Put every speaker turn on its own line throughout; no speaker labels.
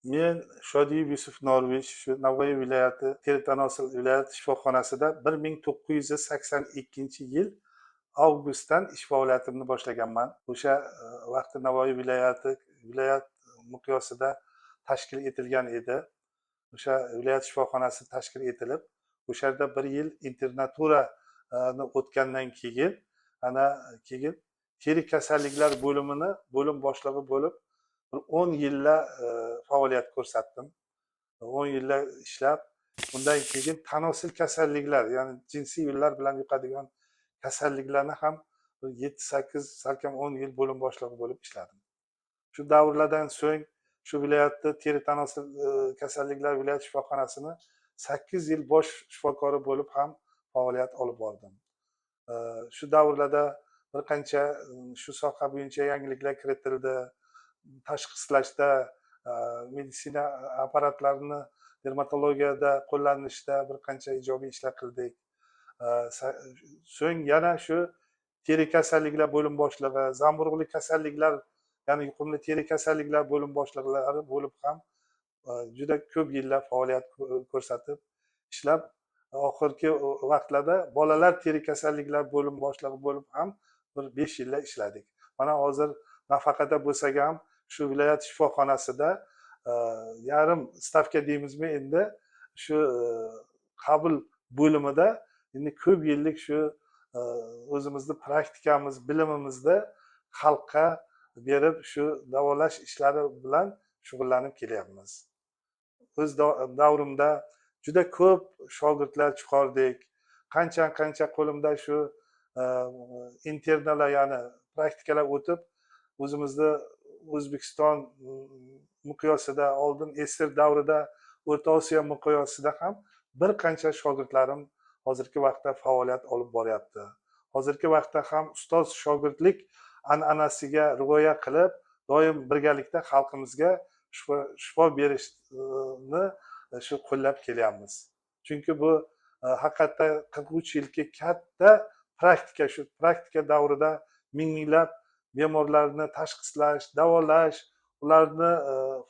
Men Shodiyev Yusuf Norvich shu Navoiy viloyati Teri-Tanosil viloyat shifoxonasida 1982-yil avgustdan ish faoliyatimni boshlaganman. O'sha vaqtda Navoiy viloyat miqyosida tashkil etilgan edi. O'sha viloyat shifoxonasi tashkil etilib, o'sha yerda 1 yil internaturani o'tgandan keyin, keyin teri kasalliklar bo'limini bo'lim boshlig'i bo'lib, 10 yillar faoliyat ko'rsatdim. 10 yillar ishlab, undan keyin tanosil kasalliklar, ya'ni jinsiy yo'llar bilan yuqadigan kasalliklarni ham 7-8, salkam 10 yil bo'lim boshlig'i bo'lib ishladim. Shu davrlardan so'ng shu viloyatda teri-tanosil kasalliklar viloyat shifoxonasini 8 yil bosh shifokori bo'lib ham faoliyat olib bordim. Shu davrlarda bir qancha shu soha bo'yicha yangiliklar kiritildi. Tashxislashda, meditsina apparatlarini dermatologiyada qo'llanishda bir qancha ijobiy ishlar qildik. So'ng yana shu teri kasalliklar bo'lim boshlig'i, zamburug'li kasalliklar, ya'ni yuqumli teri kasalliklar bo'lim boshliqlari bo'lib ham juda ko'p yillar faoliyat ko'rsatib ishlab, oxirgi vaqtlarda bolalar teri kasalliklar bo'lim boshlig'i bo'lib ham bir 5 yillar ishladik. Mana hozir nafaqada bo'lsak ham shu viloyat shifoxonasida yarim stavka deymizmi endi, shu qabul bo'limida endi ko'p yillik shu o'zimizni praktikamiz, bilimimizni xalqqa berib, shu davolash ishlari bilan shug'ullanib kelyapmiz. O'z davrimda juda ko'p shogirdlar chiqardik. Qancha qo'limda shu internalar, ya'ni praktikalar o'tib, o'zimizni O'zbekiston miqyosida, oldin SSR davrida O'rta Osiyo miqyosida ham bir qancha shogirdlarim hozirgi vaqtda faoliyat olib boryapti. Hozirgi vaqtda ham ustoz shogirdlik an'anasiga rioya qilib, doim birgalikda xalqimizga shifo berishni shu qo'llab kelyapmiz. Chunki bu haqiqatda 43 yillik katta praktika. Shu praktika davrida minglab bemorlarni tashxislash, davolash, ularni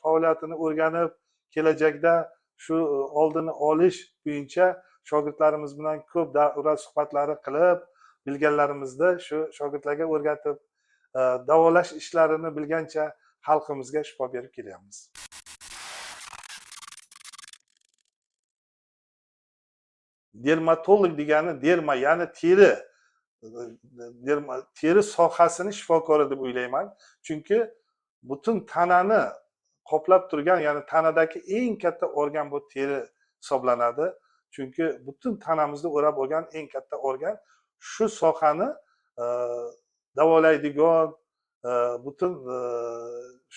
faoliyatini o'rganib, kelajakda shu oldini olish bo'yicha shogirdlarimiz bilan ko'p davra suhbatlari qilib, bilganlarimizni shu shogirdlarga o'rgatib, davolash ishlarini bilgancha xalqimizga shifo berib kelyapmiz. Dermatolog degani derma, ya'ni teri sohasini shifokori deb o'ylayman. Chunki butun tanani qoplab turgan, ya'ni tanadagi eng katta organ bu teri hisoblanadi. Chunki butun tanamizni o'rab olgan eng katta organ, shu sohani davolaydigan, butun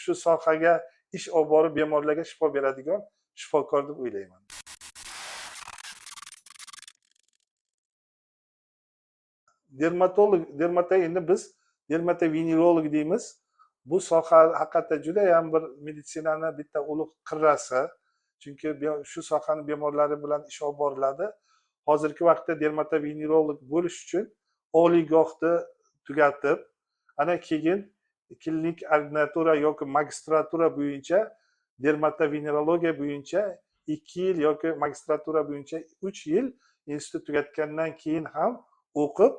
shu sohaga ish olib borib bemorlarga shifo beradigan shifokor deb o'ylayman. Endi biz dermatovenerolog deymiz. Bu soha haqiqatda juda ham bir meditsinani bitta ulug' qirrasi. Chunki shu sohani bemorlari bilan ish olib boriladi. Hozirgi vaqtda dermatovenerolog bo'lish uchun oliygohni tugatib, ana keyin klinik ordinatura yoki magistratura bo'yicha, dermatovenerologiya bo'yicha 2 yil yoki magistratura bo'yicha 3 yil institut tugatgandan keyin ham o'qib,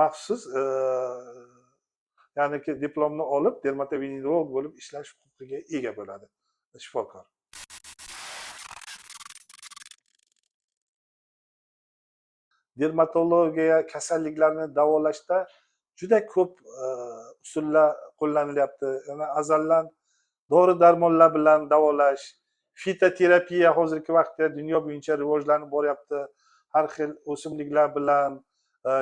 maxsus ya'ni diplomni olib, dermatovenerolog bo'lib ishlash huquqiga ega bo'ladi shifokor. Dermatologiya kasalliklarni davolashda juda ko'p usullar qo'llanilyapti. Yana azaldan dori darmonlar bilan davolash, fitoterapiya hozirgi vaqtda dunyo bo'yicha rivojlanib boryapti. Har xil o'simliklar bilan,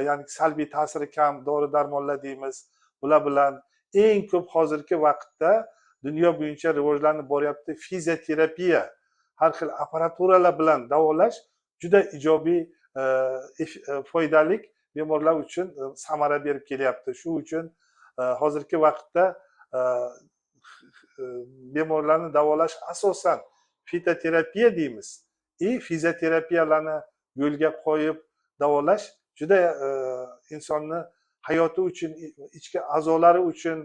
ya'ni salbiy ta'siri kam dori darmonlar deymiz. Bular bilan eng ko'p hozirgi vaqtda dunyo bo'yicha rivojlanib boryapti fizioterapiya. Har xil apparaturalar bilan davolash juda ijobiy, foydali bemorlar uchun samara berib kelyapti. Shu uchun hozirgi vaqtda bemorlarni davolash asosan fitoterapiya deymiz. Fizioterapiyalarni yo'lga qo'yib davolash juda insonni hayoti uchun, ichki a'zolari uchun,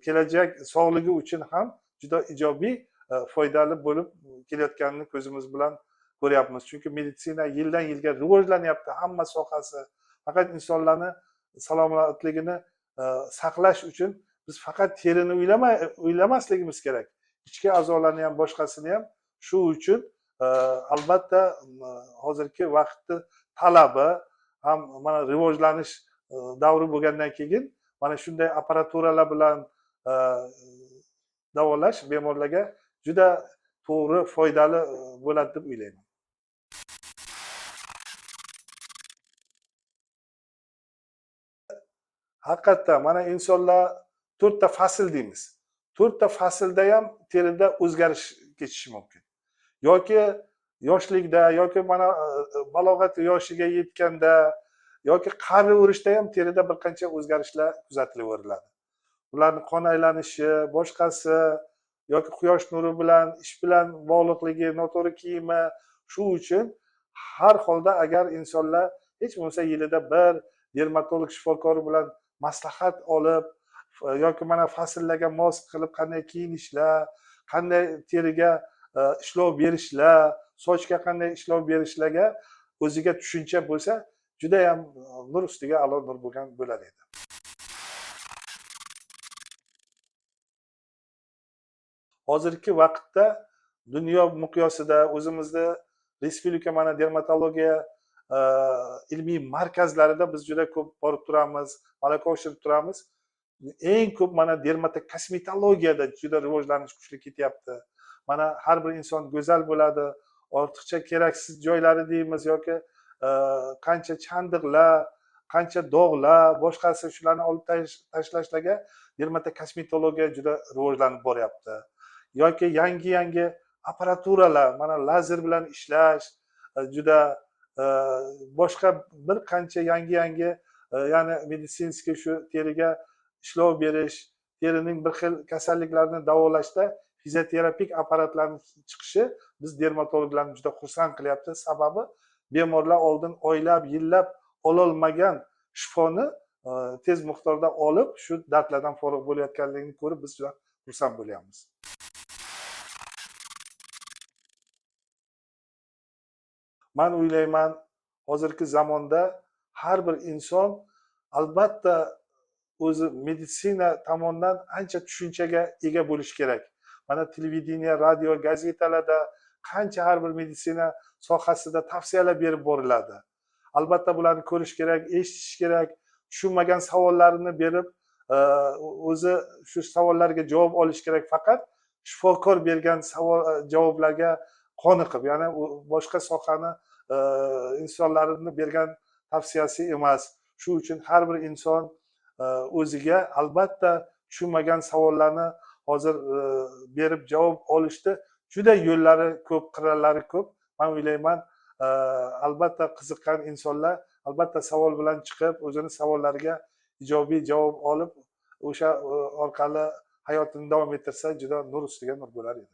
kelajak sog'ligi uchun ham juda ijobiy foydali bo'lib kelayotganini ko'zimiz bilan ko'ryapmiz. Chunki meditsina yildan yilga rivojlanyapti hamma sohasi. Faqat insonlarni salomatligini saqlash uchun biz faqat terini o'ylamasligimiz kerak. Ichki a'zolarni ham boshqasini ham. Shu uchun albatta hozirgi vaqtni talabi ham mana rivojlanish davri bo'lgandan keyin mana shunday apparaturalar bilan davolash bemorlarga juda to'g'ri, foydali bo'ladi deb o'ylayman. Haqiqatdan mana insonlar 4 ta fasl deymiz. 4 ta faslda ham terida o'zgarish kechishi mumkin. Yoki yoshlikda, yoki mana balog'at yoshiga yetganda, yoki qarni o'rishda ham terida bir qancha o'zgarishlar kuzatilaveriladi. Ularning qon aylanishi, boshqasi yoki quyosh nuri bilan, ish bilan bog'liqligi, noto'g'ri kiyimi. Shu uchun har holda agar insonlar hech bo'lmasa yilida bir dermatolog shifokori bilan maslahat olib yoki mana fasllarga mos qilib qanday kiyinishlar, qanday teriga ishlov berishlar, sochga qanday ishlov berishlarga o'ziga tushuncha bo'lsa, juda ham nur ustiga a'lo nur bo'lar edi. Hozirgi vaqtda dunyo miqyosida o'zimizni respublika mana dermatologiya ilmiy markazlarida biz juda ko'p borib turamiz, malaka oshirib turamiz. Eng ko'p mana dermatokosmetologiyada juda rivojlanish kuchli ketyapti. Mana har bir inson go'zal bo'ladi, ortiqcha keraksiz joylari deymiz yoki qancha chandiqlar, qancha dog'lar, boshqasi shularni olib tashlashlarga dermatokosmetologiya juda rivojlanib boryapti. Yoki yangi apparaturalar, mana lazer bilan ishlash, juda boshqa bir qancha yangi ya'ni meditsinskiy shu teriga ishlov berish, terining bir xil kasalliklarni davolashda fizioterapik apparatlarning chiqishi biz dermatologlarni juda xursand qilyapti. Sababi bemorlar oldin oylab, yillab ololmagan shifoni tez miqdorda olib, shu dardlardan forig' bo'layotganligini ko'rib biz juda xursand bo'lyapmiz. Men o'ylayman, hozirgi zamonda har bir inson albatta o'zi meditsina tomonidan ancha tushunchaga ega bo'lish kerak. Mana televideniya, radio, gazetalarda qancha har bir meditsina sohasida tavsiyalar berib boriladi. Albatta bularni ko'rish kerak, eshitish kerak, tushunmagan savollarini berib, o'zi shu savollarga javob olish kerak. Faqat shifokor bergan javoblarga qoniqib, ya'ni boshqa sohani insonlarini bergan tavsiyasi emas. Shu uchun har bir inson o'ziga albatta tushunmagan savollarni hozir berib javob olishda juda yo'llari ko'p, qirralari ko'p. Men o'ylayman, albatta qiziqqan insonlar albatta savol bilan chiqib, o'zini savollariga ijobiy javob olib, o'sha orqali hayotini davom ettirsa, juda nur ustiga nur bo'lar edi.